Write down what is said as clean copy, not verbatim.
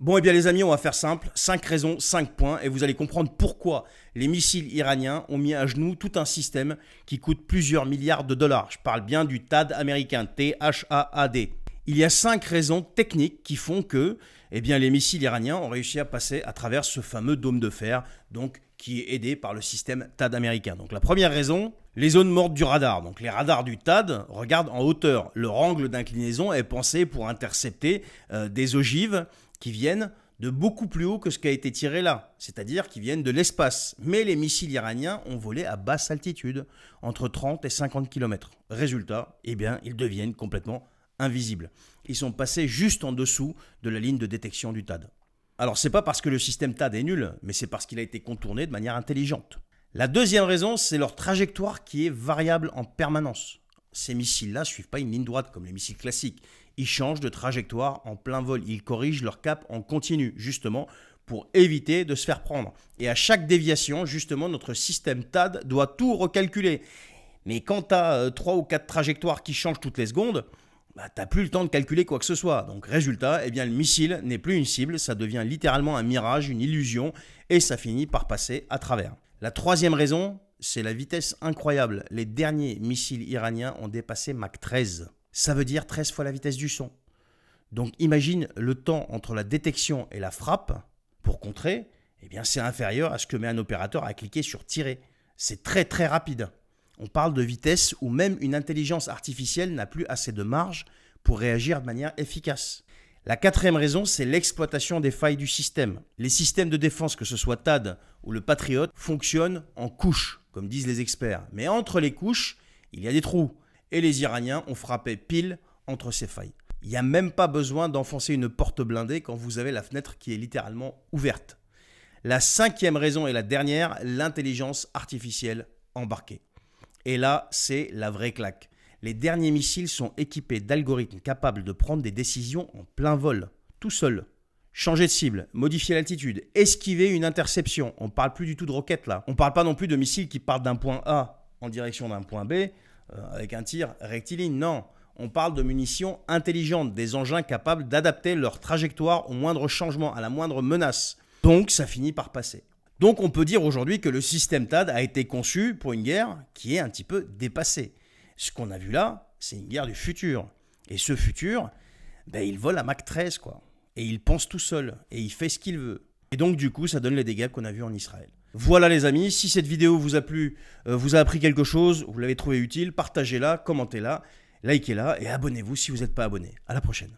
Bon, eh bien les amis, on va faire simple. 5 raisons, 5 points, et vous allez comprendre pourquoi les missiles iraniens ont mis à genoux tout un système qui coûte plusieurs milliards de dollars. Je parle bien du THAAD américain, T-H-A-A-D. Il y a 5 raisons techniques qui font que les missiles iraniens ont réussi à passer à travers ce fameux dôme de fer, donc qui est aidé par le système THAAD américain. Donc la première raison, les zones mortes du radar. Donc les radars du THAAD regardent en hauteur. Leur angle d'inclinaison est pensé pour intercepter des ogives qui viennent de beaucoup plus haut que ce qui a été tiré là, c'est-à-dire qui viennent de l'espace. Mais les missiles iraniens ont volé à basse altitude, entre 30 et 50 km. Résultat, ils deviennent complètement invisibles. Ils sont passés juste en dessous de la ligne de détection du THAAD. Alors c'est pas parce que le système THAAD est nul, mais c'est parce qu'il a été contourné de manière intelligente. La deuxième raison, c'est leur trajectoire qui est variable en permanence. Ces missiles-là ne suivent pas une ligne droite comme les missiles classiques. Ils changent de trajectoire en plein vol. Ils corrigent leur cap en continu, justement, pour éviter de se faire prendre. Et à chaque déviation, justement, notre système THAAD doit tout recalculer. Mais quand tu as 3 ou 4 trajectoires qui changent toutes les secondes, tu n'as plus le temps de calculer quoi que ce soit. Donc résultat, le missile n'est plus une cible, ça devient littéralement un mirage, une illusion, et ça finit par passer à travers. La troisième raison, c'est la vitesse incroyable. Les derniers missiles iraniens ont dépassé Mach 13. Ça veut dire 13 fois la vitesse du son. Donc imagine le temps entre la détection et la frappe pour contrer, c'est inférieur à ce que met un opérateur à cliquer sur tirer. C'est très très rapide. On parle de vitesse où même une intelligence artificielle n'a plus assez de marge pour réagir de manière efficace. La quatrième raison, c'est l'exploitation des failles du système. Les systèmes de défense, que ce soit THAAD ou le Patriot, fonctionnent en couches, comme disent les experts. Mais entre les couches, il y a des trous. Et les Iraniens ont frappé pile entre ces failles. Il n'y a même pas besoin d'enfoncer une porte blindée quand vous avez la fenêtre qui est littéralement ouverte. La cinquième raison et la dernière, l'intelligence artificielle embarquée. Et là, c'est la vraie claque. Les derniers missiles sont équipés d'algorithmes capables de prendre des décisions en plein vol, tout seul. Changer de cible, modifier l'altitude, esquiver une interception. On ne parle plus du tout de roquettes là. On ne parle pas non plus de missiles qui partent d'un point A en direction d'un point B avec un tir rectiligne. Non, on parle de munitions intelligentes, des engins capables d'adapter leur trajectoire au moindre changement, à la moindre menace. Donc ça finit par passer. Donc on peut dire aujourd'hui que le système THAAD a été conçu pour une guerre qui est un petit peu dépassée. Ce qu'on a vu là, c'est une guerre du futur. Et ce futur, il vole à Mach 13, quoi. Et il pense tout seul. Et il fait ce qu'il veut. Et donc, du coup, ça donne les dégâts qu'on a vus en Israël. Voilà les amis, si cette vidéo vous a plu, vous a appris quelque chose, vous l'avez trouvé utile, partagez-la, commentez-la, likez-la et abonnez-vous si vous n'êtes pas abonné. À la prochaine.